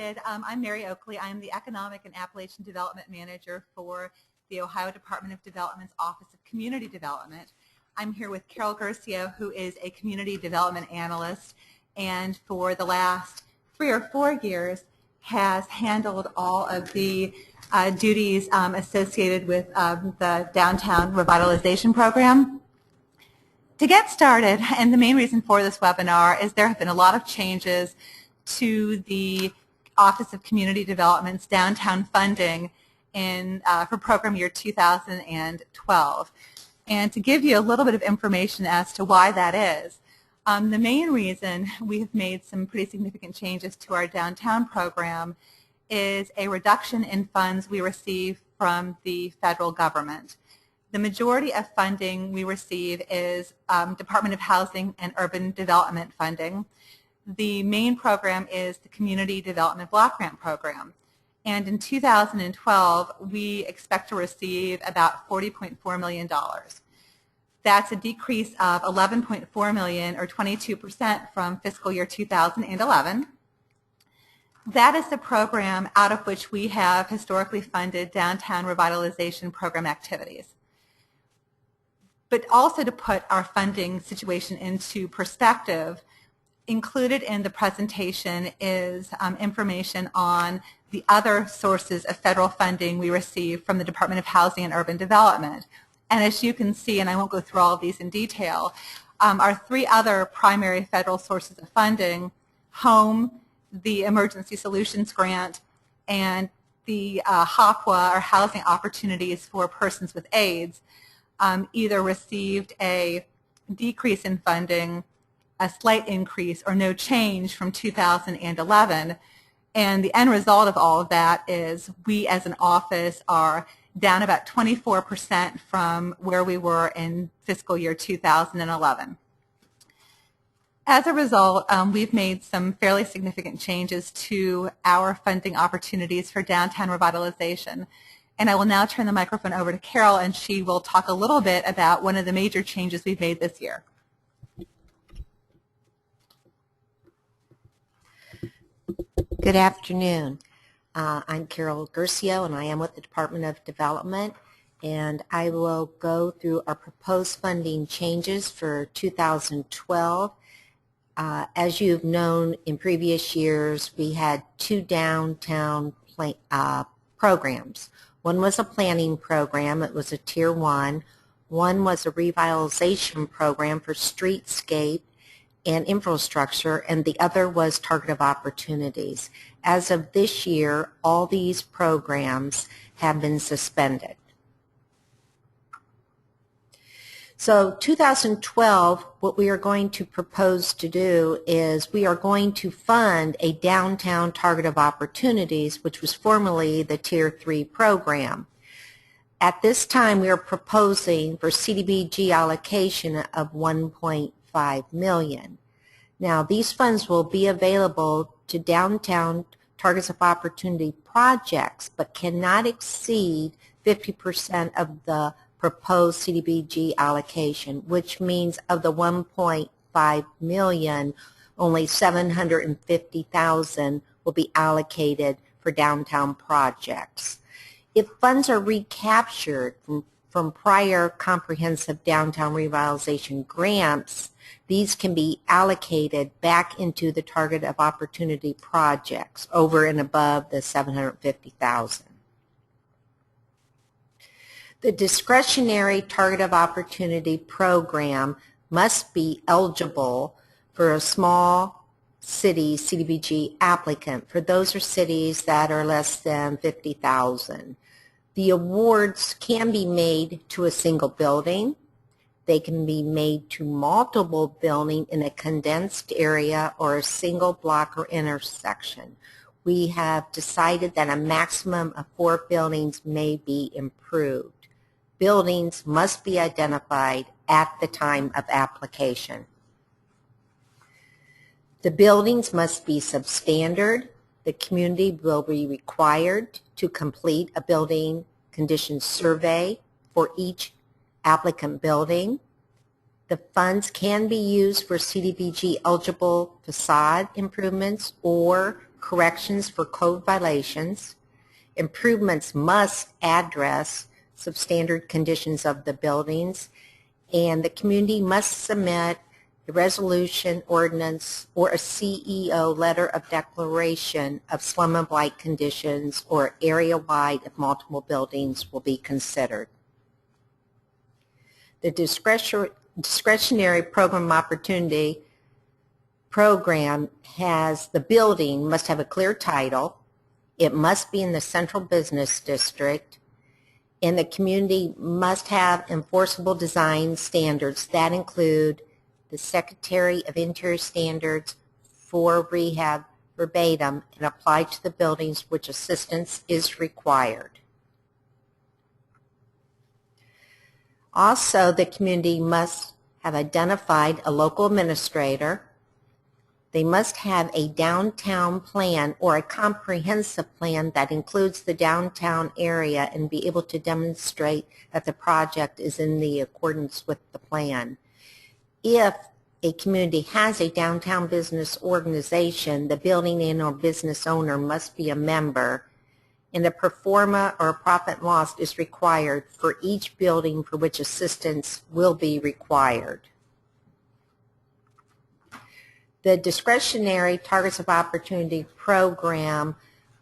I'm Mary Oakley. I'm the Economic and Appalachian Development Manager for the Ohio Department of Development's Office of Community Development. I'm here with Carol Garcia, who is a Community Development Analyst, and for the last 3 or 4 years has handled all of the duties associated with the Downtown Revitalization Program. To get started, and the main reason for this webinar is there have been a lot of changes to the Office of Community Development's downtown funding for program year 2012. And to give you a little bit of information as to why that is, the main reason we have made some pretty significant changes to our downtown program is a reduction in funds we receive from the federal government. The majority of funding we receive is Department of Housing and Urban Development funding. The main program is the Community Development Block Grant Program. And in 2012, we expect to receive about $40.4 million. That's a decrease of $11.4 million, or 22% from fiscal year 2011. That is the program out of which we have historically funded downtown revitalization program activities. But also to put our funding situation into perspective, included in the presentation is information on the other sources of federal funding we receive from the Department of Housing and Urban Development. And as you can see, and I won't go through all of these in detail, our 3 other primary federal sources of funding, HOME, the Emergency Solutions Grant, and the HOPWA, or Housing Opportunities for Persons with AIDS, either received a decrease in funding, a slight increase, or no change from 2011. And the end result of all of that is we as an office are down about 24% from where we were in fiscal year 2011. As a result, we've made some fairly significant changes to our funding opportunities for downtown revitalization. And I will now turn the microphone over to Carol, and she will talk a little bit about one of the major changes we've made this year. Good afternoon. I'm Carol Garcia, and I am with the Department of Development, and I will go through our proposed funding changes for 2012. As you've known in previous years, we had 2 downtown programs. One was a planning program. It was a Tier 1. One was a revitalization program for streetscape and infrastructure, and the other was target of opportunities. As of this year, all these programs have been suspended. So 2012, what we are going to propose to do is we are going to fund a downtown target of opportunities, which was formerly the Tier 3 program. At this time, we are proposing for CDBG allocation of $1.5 million. Now, these funds will be available to downtown targets of opportunity projects, but cannot exceed 50% of the proposed CDBG allocation, which means of the $1.5 million, only $750,000 will be allocated for downtown projects. If funds are recaptured from prior comprehensive downtown revitalization grants, these can be allocated back into the target of opportunity projects over and above the $750,000. The discretionary target of opportunity program must be eligible for a small city CDBG applicant. For those are cities that are less than 50,000. The awards can be made to a single building. They can be made to multiple buildings in a condensed area or a single block or intersection. We have decided that a maximum of 4 buildings may be improved. Buildings must be identified at the time of application. The buildings must be substandard. The community will be required to complete a building condition survey for each applicant building. The funds can be used for CDBG eligible facade improvements or corrections for code violations. Improvements must address substandard conditions of the buildings, and the community must submit a resolution, ordinance, or a CEO letter of declaration of slum and blight conditions or area-wide if multiple buildings will be considered. The discretionary program opportunity program has the building must have a clear title. It must be in the central business district, and the community must have enforceable design standards that include the Secretary of Interior Standards for rehab verbatim and apply to the buildings which assistance is required. Also, the community must have identified a local administrator. They must have a downtown plan or a comprehensive plan that includes the downtown area and be able to demonstrate that the project is in the accordance with the plan. If a community has a downtown business organization, the building and or business owner must be a member, and a pro forma or a profit and loss is required for each building for which assistance will be required. The discretionary targets of opportunity program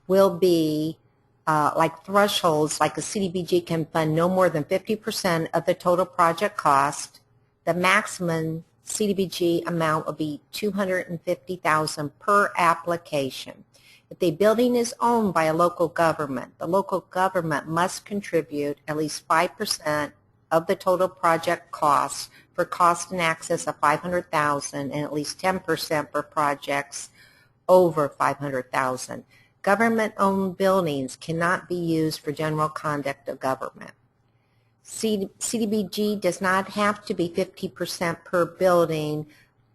will be like thresholds, like a CDBG can fund no more than 50% of the total project cost. The maximum CDBG amount will be $250,000 per application. If the building is owned by a local government, the local government must contribute at least 5% of the total project costs for cost and access of $500,000 and at least 10% for projects over $500,000. Government-owned buildings cannot be used for general conduct of government. CDBG does not have to be 50% per building,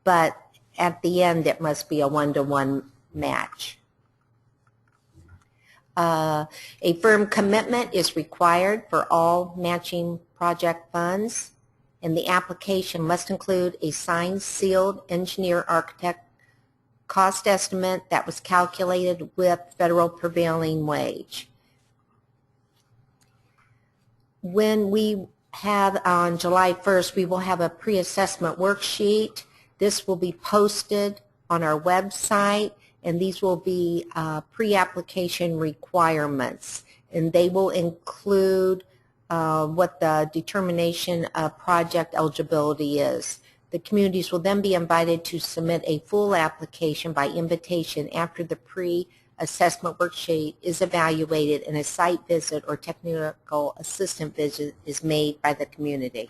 but at the end it must be a one-to-one match. A firm commitment is required for all matching project funds, and the application must include a signed, sealed engineer architect cost estimate that was calculated with federal prevailing wage. When we have on July 1st, we will have a pre-assessment worksheet. This will be posted on our website, and these will be pre-application requirements, and they will include what the determination of project eligibility is. The communities will then be invited to submit a full application by invitation after the pre-assessment worksheet is evaluated and a site visit or technical assistant visit is made by the community.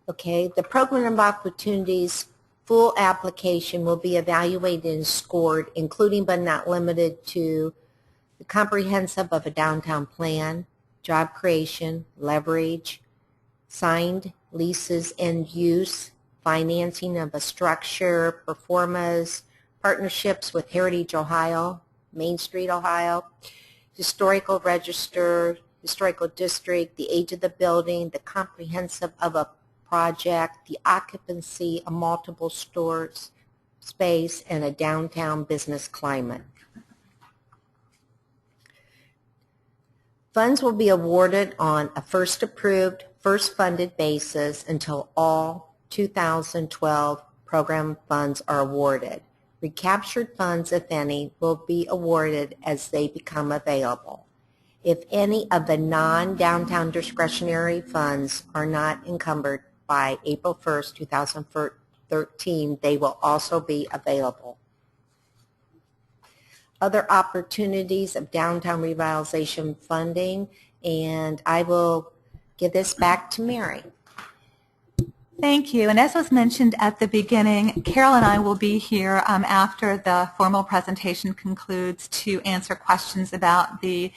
Okay, the program of opportunities full application will be evaluated and scored, including but not limited to the comprehensive of a downtown plan, job creation, leverage, signed leases and use, financing of a structure, performance, partnerships with Heritage Ohio, Main Street Ohio, historical register, historical district, the age of the building, the comprehensive of a project, the occupancy of multiple stores, space, and a downtown business climate. Funds will be awarded on a first approved, first funded basis until all 2012 program funds are awarded. Recaptured funds, if any, will be awarded as they become available. If any of the non-downtown discretionary funds are not encumbered by April 1st, 2013, they will also be available. Other opportunities of downtown revitalization funding, and I will give this back to Mary. Thank you. And as was mentioned at the beginning, Carol and I will be here after the formal presentation concludes to answer questions about the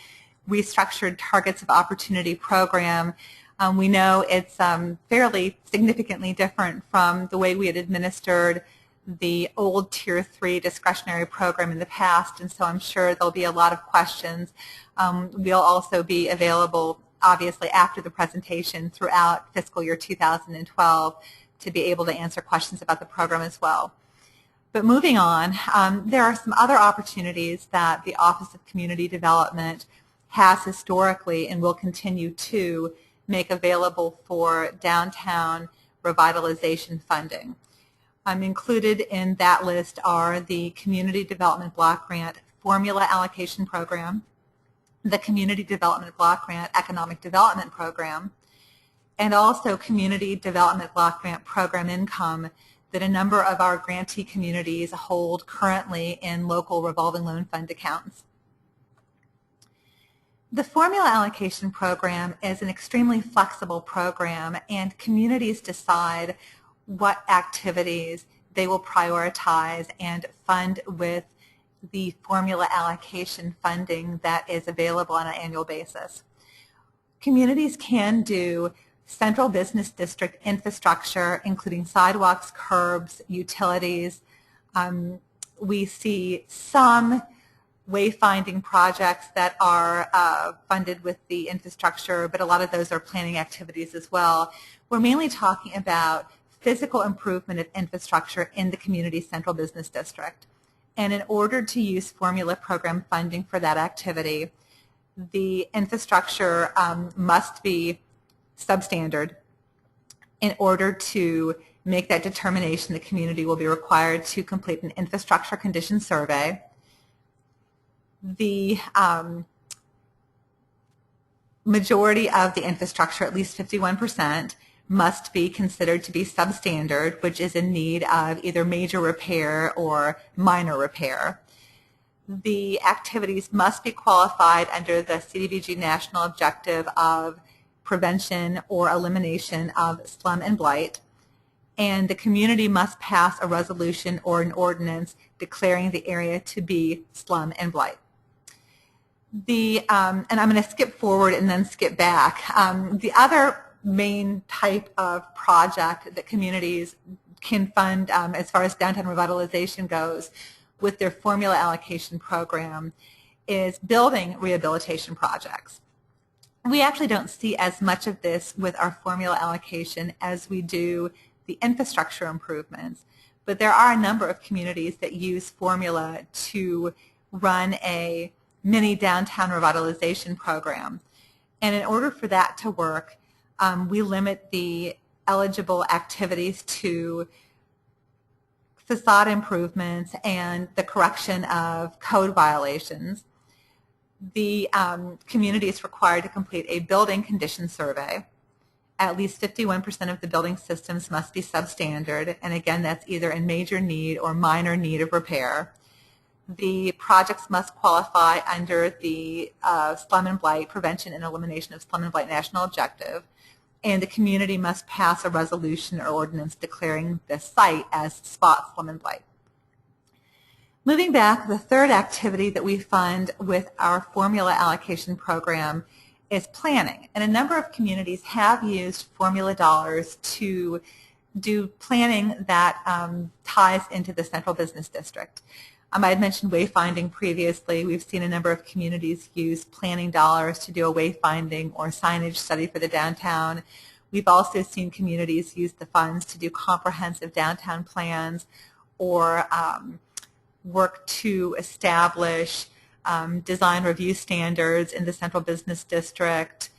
restructured Targets of Opportunity program. We know it's fairly significantly different from the way we had administered the old Tier 3 discretionary program in the past, and so I'm sure there'll be a lot of questions. We'll also be available, obviously, after the presentation throughout fiscal year 2012 to be able to answer questions about the program as well. But moving on, there are some other opportunities that the Office of Community Development has historically and will continue to make available for downtown revitalization funding. Included in that list are the Community Development Block Grant Formula Allocation Program, the Community Development Block Grant Economic Development Program, and also Community Development Block Grant Program Income that a number of our grantee communities hold currently in local revolving loan fund accounts. The Formula Allocation Program is an extremely flexible program, and communities decide what activities they will prioritize and fund with the formula allocation funding that is available on an annual basis. Communities can do central business district infrastructure, including sidewalks, curbs, utilities. We see some wayfinding projects that are funded with the infrastructure, but a lot of those are planning activities as well. We're mainly talking about physical improvement of infrastructure in the community central business district. And in order to use formula program funding for that activity, the infrastructure must be substandard. In order to make that determination, the community will be required to complete an infrastructure condition survey. The majority of the infrastructure, at least 51%, must be considered to be substandard, which is in need of either major repair or minor repair. The activities must be qualified under the CDBG national objective of prevention or elimination of slum and blight, and the community must pass a resolution or an ordinance declaring the area to be slum and blight. And I'm going to skip forward and then skip back. The other main type of project that communities can fund as far as downtown revitalization goes with their formula allocation program is building rehabilitation projects. We actually don't see as much of this with our formula allocation as we do the infrastructure improvements, but there are a number of communities that use formula to run a mini downtown revitalization program. And in order for that to work, we limit the eligible activities to facade improvements and the correction of code violations. The community is required to complete a building condition survey. At least 51% of the building systems must be substandard, and again, that's either in major need or minor need of repair. The projects must qualify under the Slum and Blight Prevention and Elimination of Slum and Blight National Objective, and the community must pass a resolution or ordinance declaring the site as spot slum and blight. Moving back, the third activity that we fund with our formula allocation program is planning. And a number of communities have used formula dollars to do planning that ties into the central business district. I had mentioned wayfinding previously. We've seen a number of communities use planning dollars to do a wayfinding or signage study for the downtown. We've also seen communities use the funds to do comprehensive downtown plans or work to establish design review standards in the central business district.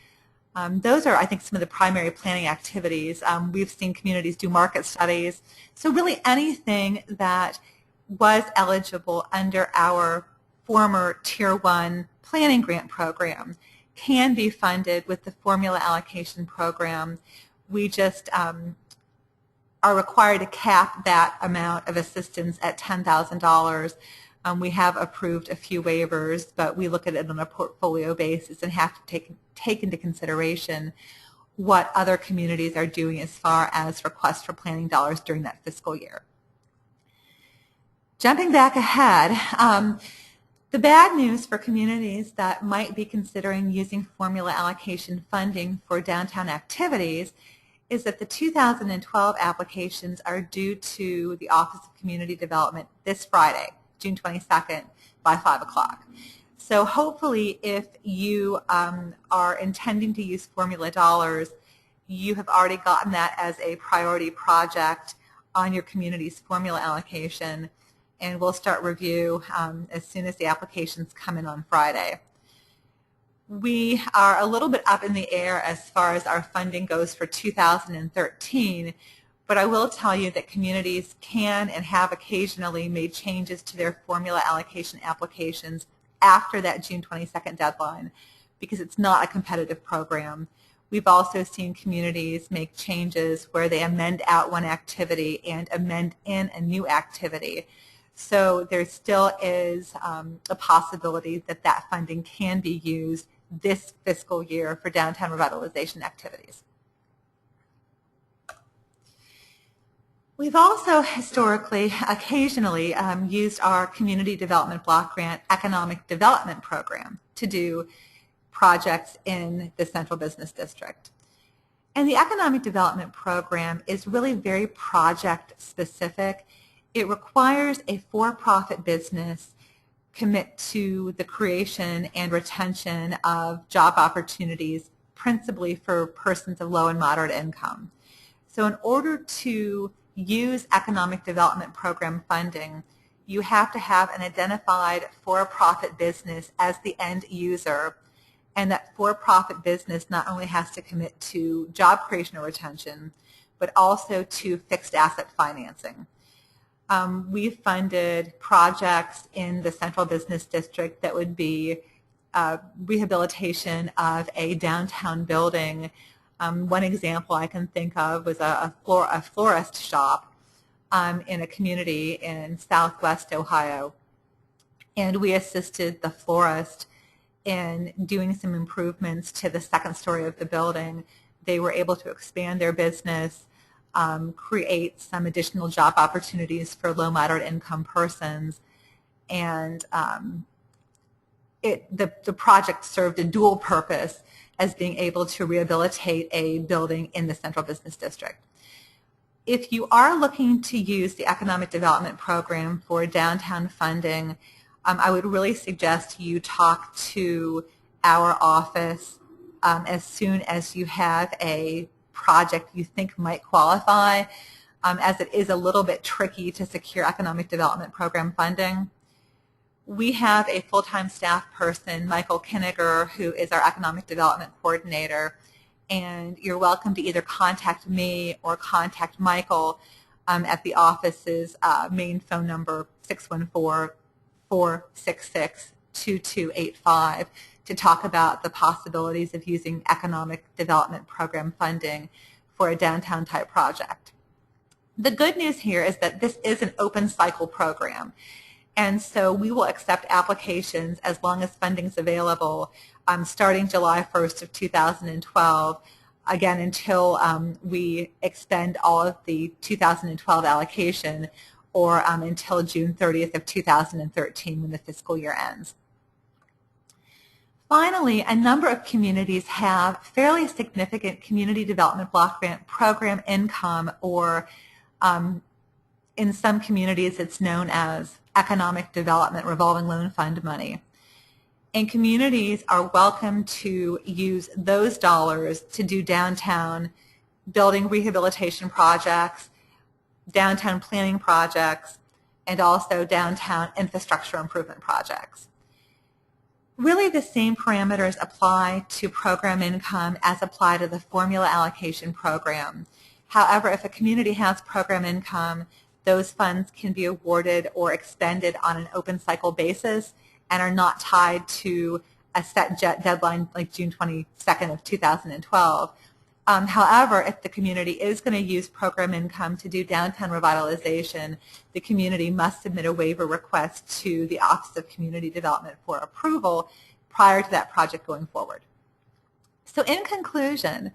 Those are, I think, some of the primary planning activities. We've seen communities do market studies. So really anything that was eligible under our former Tier 1 planning grant program can be funded with the formula allocation program. We just are required to cap that amount of assistance at $10,000. We have approved a few waivers, but we look at it on a portfolio basis and have to take into consideration what other communities are doing as far as requests for planning dollars during that fiscal year. Jumping back ahead, the bad news for communities that might be considering using formula allocation funding for downtown activities is that the 2012 applications are due to the Office of Community Development this Friday, June 22nd, by 5 o'clock. So hopefully if you are intending to use formula dollars, you have already gotten that as a priority project on your community's formula allocation. and we'll start review as soon as the applications come in on Friday. We are a little bit up in the air as far as our funding goes for 2013, but I will tell you that communities can and have occasionally made changes to their formula allocation applications after that June 22nd deadline because it's not a competitive program. We've also seen communities make changes where they amend out one activity and amend in a new activity. So there still is a possibility that that funding can be used this fiscal year for downtown revitalization activities. We've also historically, occasionally, used our Community Development Block Grant Economic Development Program to do projects in the Central Business District. And the Economic Development Program is really very project specific. It requires a for-profit business commit to the creation and retention of job opportunities, principally for persons of low and moderate income. So in order to use Economic Development Program funding, you have to have an identified for-profit business as the end user, and that for-profit business not only has to commit to job creation or retention, but also to fixed asset financing. We've funded projects in the Central Business District that would be rehabilitation of a downtown building. One example I can think of was a florist shop in a community in Southwest Ohio. And we assisted the florist in doing some improvements to the second story of the building. They were able to expand their business, create some additional job opportunities for low moderate income persons, and the project served a dual purpose as being able to rehabilitate a building in the Central Business District. If you are looking to use the Economic Development Program for downtown funding, I would really suggest you talk to our office as soon as you have a project you think might qualify, as it is a little bit tricky to secure Economic Development Program funding. We have a full-time staff person, Michael Kinniger, who is our Economic Development Coordinator, and you're welcome to either contact me or contact Michael at the office's main phone number, 614-466-2285, to talk about the possibilities of using Economic Development Program funding for a downtown type project. The good news here is that this is an open cycle program, and so we will accept applications as long as funding is available starting July 1st of 2012, again until we expend all of the 2012 allocation, or until June 30th of 2013 when the fiscal year ends. Finally, a number of communities have fairly significant Community Development Block Grant Program income, or in some communities it's known as Economic Development Revolving Loan Fund money. And communities are welcome to use those dollars to do downtown building rehabilitation projects, downtown planning projects, and also downtown infrastructure improvement projects. Really the same parameters apply to program income as apply to the formula allocation program. However, if a community has program income, those funds can be awarded or expended on an open cycle basis and are not tied to a set deadline like June 22nd of 2012. However, if the community is going to use program income to do downtown revitalization, the community must submit a waiver request to the Office of Community Development for approval prior to that project going forward. So in conclusion,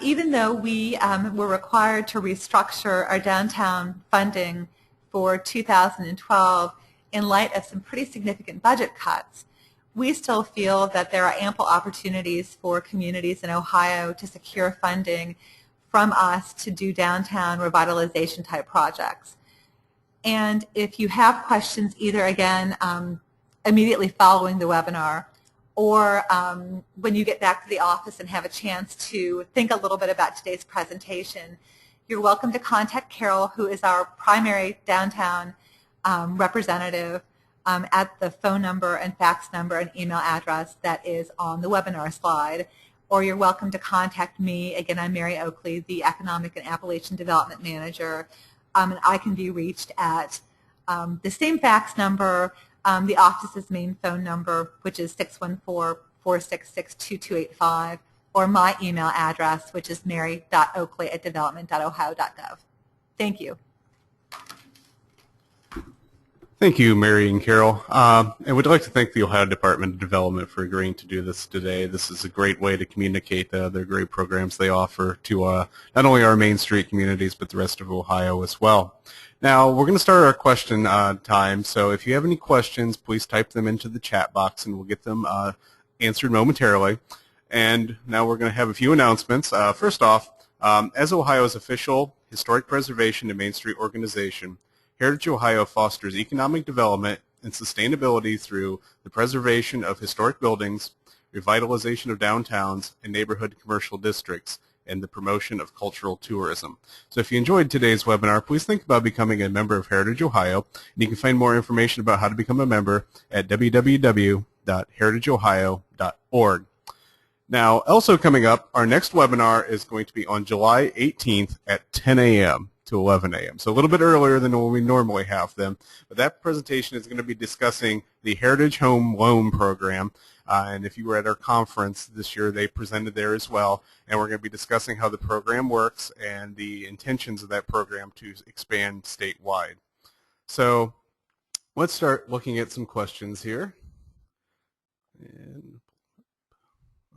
even though we were required to restructure our downtown funding for 2012 in light of some pretty significant budget cuts, we still feel that there are ample opportunities for communities in Ohio to secure funding from us to do downtown revitalization type projects. And if you have questions, either again immediately following the webinar, or when you get back to the office and have a chance to think a little bit about today's presentation, you're welcome to contact Carol, who is our primary downtown representative at the phone number and fax number and email address that is on the webinar slide, or you're welcome to contact me. Again, I'm Mary Oakley, the Economic and Appalachian Development Manager, and I can be reached at the same fax number, the office's main phone number, which is 614-466-2285, or my email address, which is mary.oakley@development.ohio.gov. Thank you. Thank you, Mary and Carol. And we'd like to thank the Ohio Department of Development for agreeing to do this today. This is a great way to communicate the great programs they offer to not only our Main Street communities, but the rest of Ohio as well. Now, we're going to start our question time, so if you have any questions, please type them into the chat box, and we'll get them answered momentarily. And now we're going to have a few announcements. First off, as Ohio's official historic preservation and Main Street organization, Heritage Ohio fosters economic development and sustainability through the preservation of historic buildings, revitalization of downtowns and neighborhood commercial districts, and the promotion of cultural tourism. So if you enjoyed today's webinar, please think about becoming a member of Heritage Ohio. And you can find more information about how to become a member at www.heritageohio.org. Now, also coming up, our next webinar is going to be on July 18th at 10 a.m. to 11 a.m. So a little bit earlier than when we normally have them. But that presentation is going to be discussing the Heritage Home Loan Program. And if you were at our conference this year, they presented there as well. And we're going to be discussing how the program works and the intentions of that program to expand statewide. So let's start looking at some questions here. And,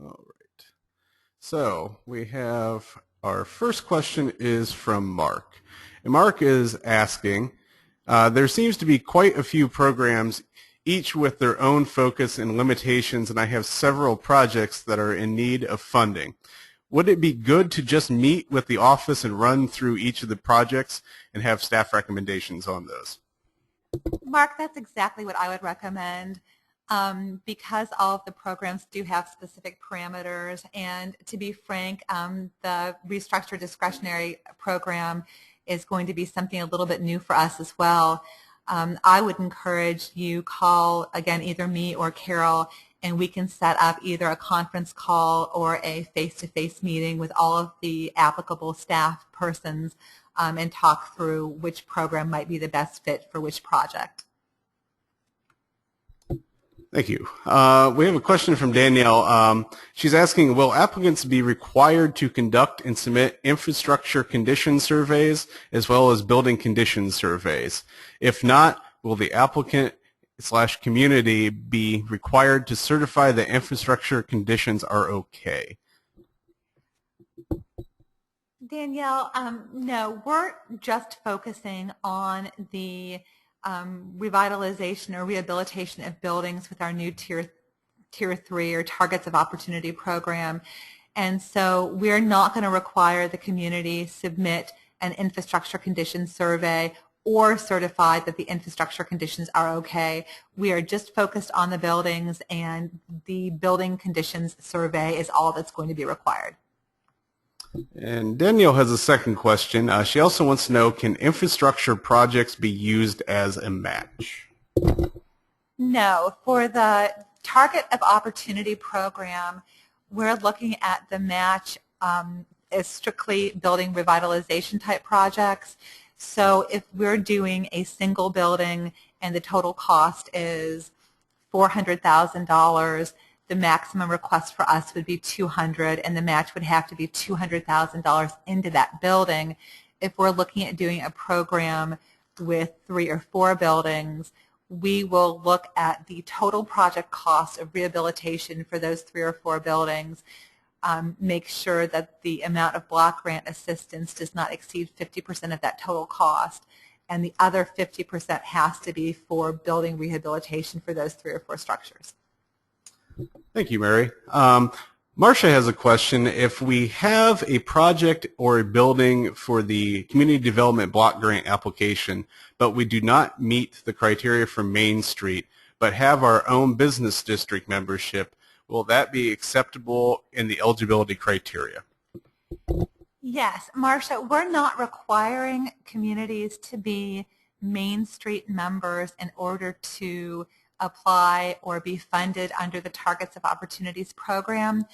all right. So we have our first question is from Mark. And Mark is asking, there seems to be quite a few programs, each with their own focus and limitations, and I have several projects that are in need of funding. Would it be good to just meet with the office and run through each of the projects and have staff recommendations on those? Mark, that's exactly what I would recommend. Because all of the programs do have specific parameters, and to be frank, the restructured discretionary program is going to be something a little bit new for us as well. I would encourage you call, again, either me or Carol, and we can set up either a conference call or a face-to-face meeting with all of the applicable staff persons and talk through which program might be the best fit for which project. Thank you. We have a question from Danielle. She's asking, will applicants be required to conduct and submit infrastructure condition surveys as well as building condition surveys? If not, will the applicant/community be required to certify that infrastructure conditions are okay? Danielle, no, we're just focusing on the revitalization or rehabilitation of buildings with our new tier 3 or targets of opportunity program. And so we're not going to require the community submit an infrastructure condition survey or certify that the infrastructure conditions are okay. We are just focused on the buildings, and the building conditions survey is all that's going to be required. And Danielle has a second question. She also wants to know, can infrastructure projects be used as a match? No. For the Target of Opportunity program, we're looking at the match as strictly building revitalization type projects. So if we're doing a single building and the total cost is $400,000, the maximum request for us would be $200,000, and the match would have to be $200,000 into that building. If we're looking at doing a program with 3 or 4 buildings, we will look at the total project cost of rehabilitation for those 3 or 4 buildings, make sure that the amount of block grant assistance does not exceed 50% of that total cost, and the other 50% has to be for building rehabilitation for those 3 or 4 structures. Thank you, Mary. Marcia has a question. If we have a project or a building for the community development block grant application, but we do not meet the criteria for Main Street, but have our own business district membership, will that be acceptable in the eligibility criteria? Yes, Marcia, we're not requiring communities to be Main Street members in order to apply or be funded under the Targets of Opportunities program.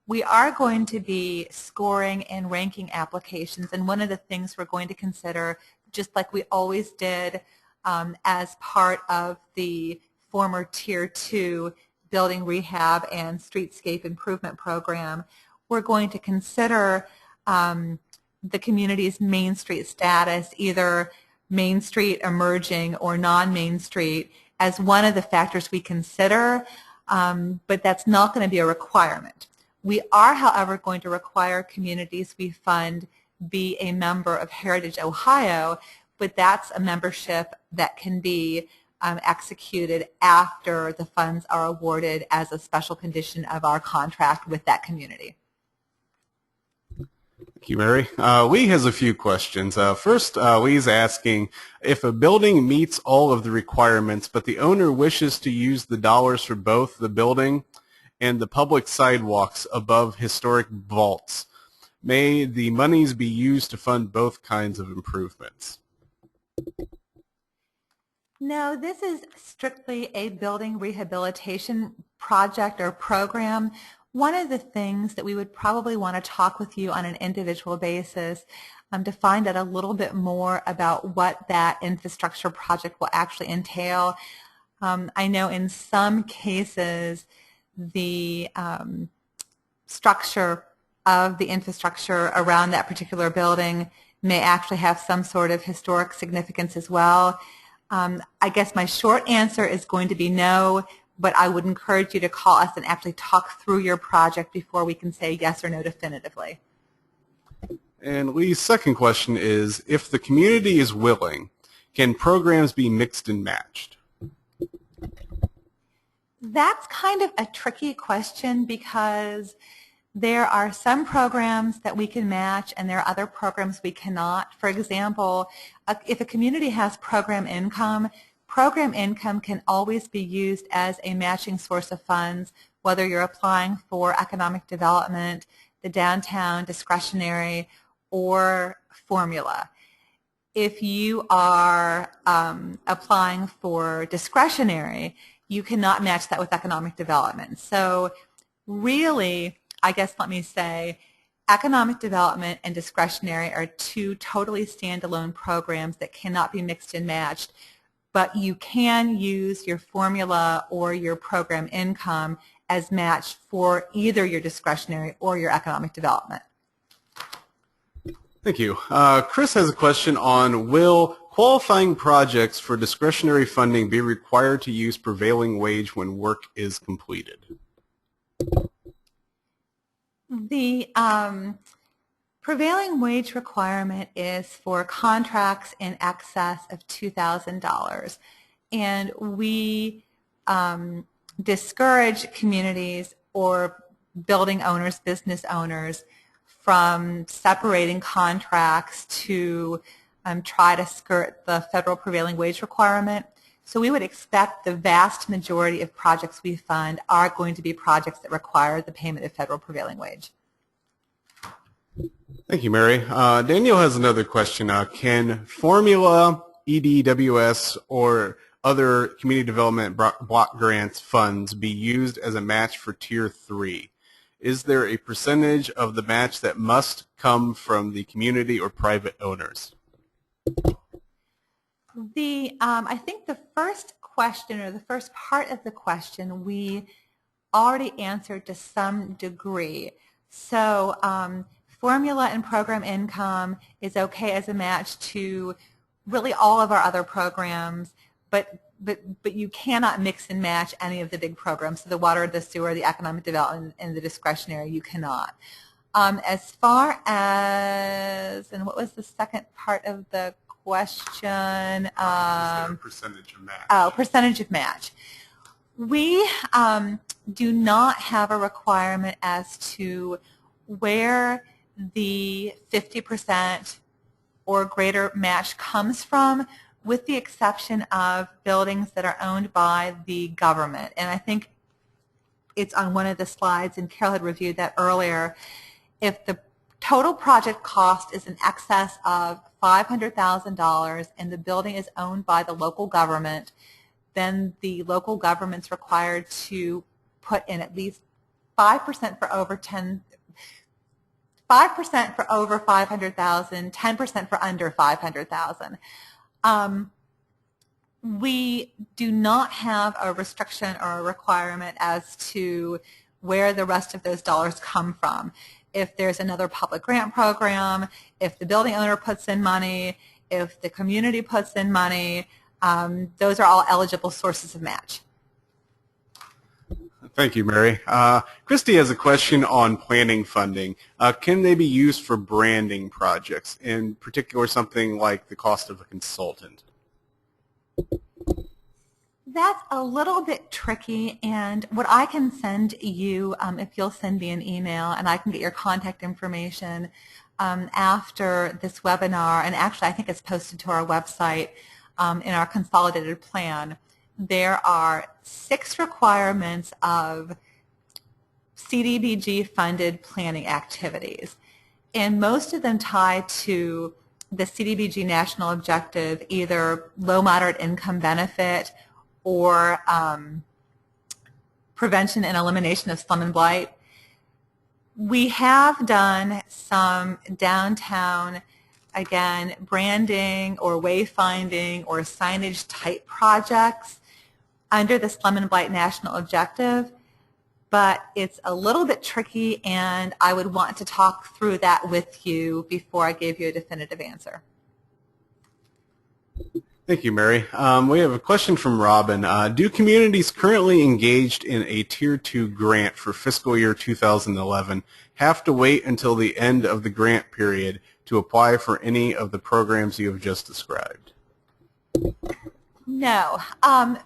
We are going to be scoring and ranking applications, and one of the things we're going to consider, just like we always did as part of the former Tier 2 building rehab and streetscape improvement program, we're going to consider the community's Main Street status, either Main Street emerging or non-Main Street, as one of the factors we consider, but that's not going to be a requirement. We are, however, going to require communities we fund be a member of Heritage Ohio, but that's a membership that can be executed after the funds are awarded as a special condition of our contract with that community. Thank you, Mary. Lee has a few questions. First, Lee's asking if a building meets all of the requirements, but the owner wishes to use the dollars for both the building and the public sidewalks above historic vaults, may the monies be used to fund both kinds of improvements? No, this is strictly a building rehabilitation project or program. One of the things that we would probably want to talk with you on an individual basis to find out a little bit more about what that infrastructure project will actually entail. I know in some cases the structure of the infrastructure around that particular building may actually have some sort of historic significance as well. I guess my short answer is going to be no, but I would encourage you to call us and actually talk through your project before we can say yes or no definitively. And Lee's second question is, if the community is willing, can programs be mixed and matched? That's kind of a tricky question because there are some programs that we can match and there are other programs we cannot. For example, if a community has program income can always be used as a matching source of funds, whether you're applying for economic development, the downtown discretionary, or formula. If you are applying for discretionary, you cannot match that with economic development. So really, I guess let me say, economic development and discretionary are two totally standalone programs that cannot be mixed and matched, but you can use your formula or your program income as matched for either your discretionary or your economic development. Thank you. Chris has a question on, will qualifying projects for discretionary funding be required to use prevailing wage when work is completed? The prevailing wage requirement is for contracts in excess of $2,000, and we discourage communities or building owners, business owners, from separating contracts to try to skirt the federal prevailing wage requirement. So we would expect the vast majority of projects we fund are going to be projects that require the payment of federal prevailing wage. Thank you, Mary. Daniel has another question. Can formula, EDWS, or other community development block grants funds be used as a match for Tier 3? Is there a percentage of the match that must come from the community or private owners? I think the first question, or the first part of the question, we already answered to some degree. So formula and program income is okay as a match to really all of our other programs, but you cannot mix and match any of the big programs. So the water, the sewer, the economic development, and the discretionary, you cannot. As far as, and what was the second part of the question? Percentage of match. Oh, percentage of match. We do not have a requirement as to where the 50% or greater match comes from, with the exception of buildings that are owned by the government. And I think it's on one of the slides, and Carol had reviewed that earlier. If the total project cost is in excess of $500,000 and the building is owned by the local government, then the local government's required to put in at least 5% for over 5% for over 500,000, 10% for under 500,000. We do not have a restriction or a requirement as to where the rest of those dollars come from. If there's another public grant program, if the building owner puts in money, if the community puts in money, those are all eligible sources of match. Thank you, Mary. Christy has a question on planning funding. Can they be used for branding projects, in particular something like the cost of a consultant? That's a little bit tricky, and what I can send you, if you'll send me an email and I can get your contact information after this webinar, and actually I think it's posted to our website in our consolidated plan. There are 6 requirements of CDBG funded planning activities, and most of them tie to the CDBG national objective, either low moderate income benefit or prevention and elimination of slum and blight. We have done some downtown, again, branding or wayfinding or signage type projects under the Slum and Blight National Objective, but it's a little bit tricky and I would want to talk through that with you before I gave you a definitive answer. Thank you, Mary. We have a question from Robin. Do communities currently engaged in a Tier 2 grant for fiscal year 2011 have to wait until the end of the grant period to apply for any of the programs you have just described? No. A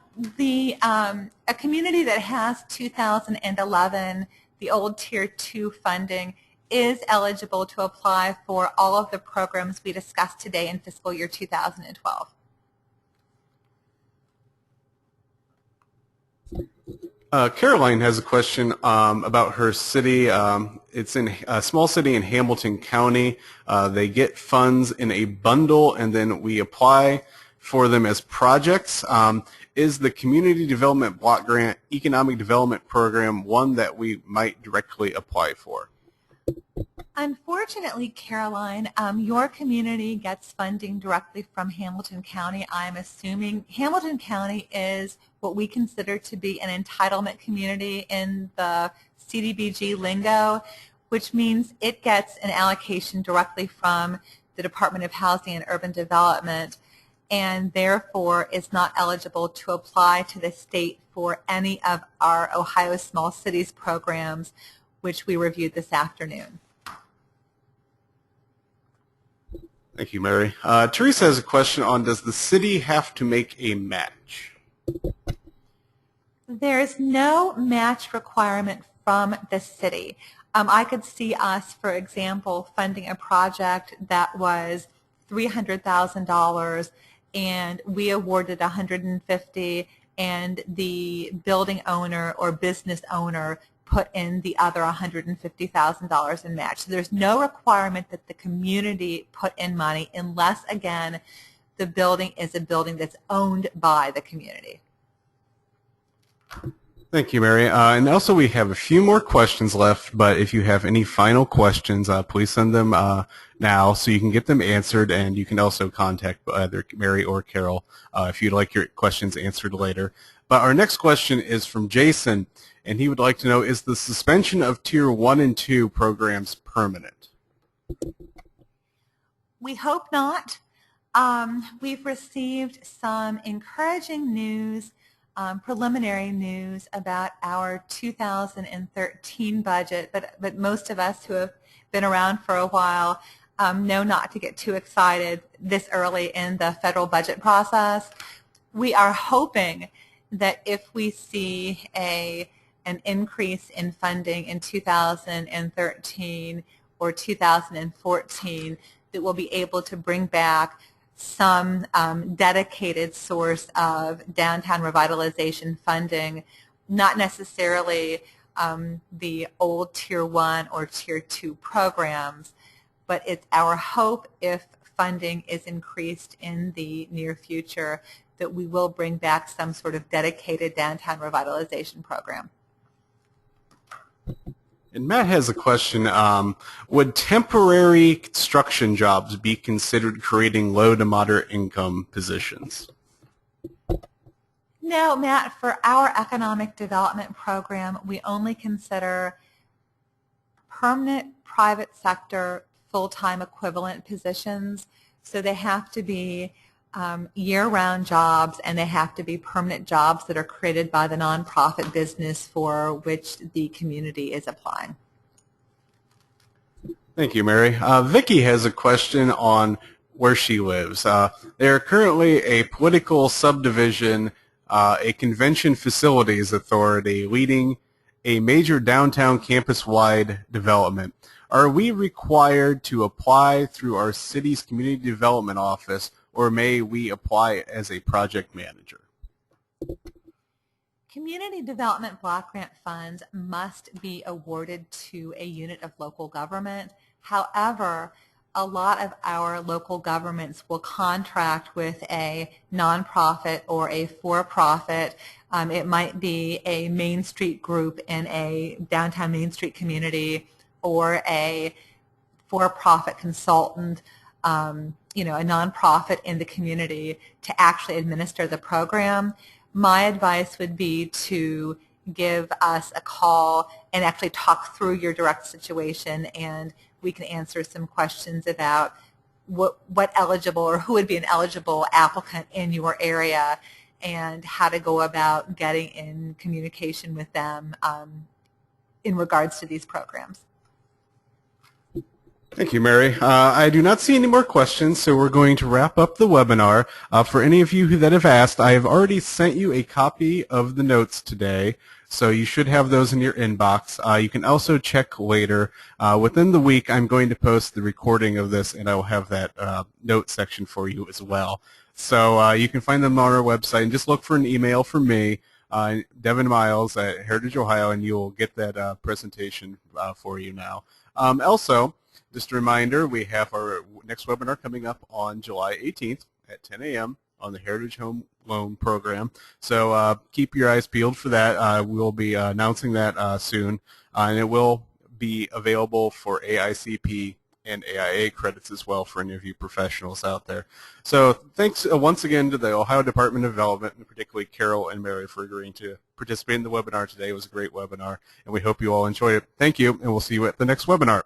community that has 2011, the old Tier 2 funding, is eligible to apply for all of the programs we discussed today in fiscal year 2012. Caroline has a question about her city. It's in a small city in Hamilton County. They get funds in a bundle and then we apply for them as projects. Is the Community Development Block Grant Economic Development Program one that we might directly apply for? Unfortunately, Caroline, your community gets funding directly from Hamilton County. I'm assuming Hamilton County is what we consider to be an entitlement community in the CDBG lingo, which means it gets an allocation directly from the Department of Housing and Urban Development, and therefore is not eligible to apply to the state for any of our Ohio Small Cities programs, which we reviewed this afternoon. Thank you, Mary. Teresa has a question on, does the city have to make a match? There is no match requirement from the city. I could see us, for example, funding a project that was $300,000 and we awarded $150,000 and the building owner or business owner put in the other $150,000 in match. So there's no requirement that the community put in money unless, again, the building is a building that's owned by the community. Thank you, Mary. And also we have a few more questions left, but if you have any final questions, please send them now so you can get them answered, and you can also contact either Mary or Carol if you'd like your questions answered later. But our next question is from Jason, and he would like to know, is the suspension of Tier 1 and 2 programs permanent? We hope not. We've received some encouraging news, preliminary news about our 2013 budget, but most of us who have been around for a while know not to get too excited this early in the federal budget process. We are hoping that if we see an increase in funding in 2013 or 2014, that we'll be able to bring back some dedicated source of downtown revitalization funding, not necessarily the old Tier 1 or Tier 2 programs, but it's our hope, if funding is increased in the near future, that we will bring back some sort of dedicated downtown revitalization program. And Matt has a question. Would temporary construction jobs be considered creating low to moderate income positions? No, Matt, for our economic development program, we only consider permanent private sector full-time equivalent positions. So they have to be year-round jobs, and they have to be permanent jobs that are created by the nonprofit business for which the community is applying. Thank you, Mary. Vicki has a question on where she lives. They are currently a political subdivision, a convention facilities authority leading a major downtown campus-wide development. Are we required to apply through our city's community development office, or may we apply as a project manager? Community development block grant funds must be awarded to a unit of local government. However, a lot of our local governments will contract with a nonprofit or a for-profit. It might be a Main Street group in a downtown Main Street community, or a for-profit consultant, a nonprofit in the community, to actually administer the program. My advice would be to give us a call and actually talk through your direct situation, and we can answer some questions about what eligible, or who would be an eligible applicant in your area, and how to go about getting in communication with them in regards to these programs. Thank you, Mary. I do not see any more questions, so we're going to wrap up the webinar. For any of you that have asked, I have already sent you a copy of the notes today, so you should have those in your inbox. You can also check later. Within the week, I'm going to post the recording of this, and I will have that note section for you as well. So you can find them on our website, and just look for an email from me, Devin Miles at Heritage Ohio, and you'll get that presentation for you now. Also, just a reminder, we have our next webinar coming up on July 18th at 10 a.m. on the Heritage Home Loan Program. So keep your eyes peeled for that. We'll be announcing that soon, and it will be available for AICP and AIA credits as well for any of you professionals out there. So thanks once again to the Ohio Department of Development, and particularly Carol and Mary, for agreeing to participate in the webinar today. It was a great webinar, and we hope you all enjoy it. Thank you, and we'll see you at the next webinar.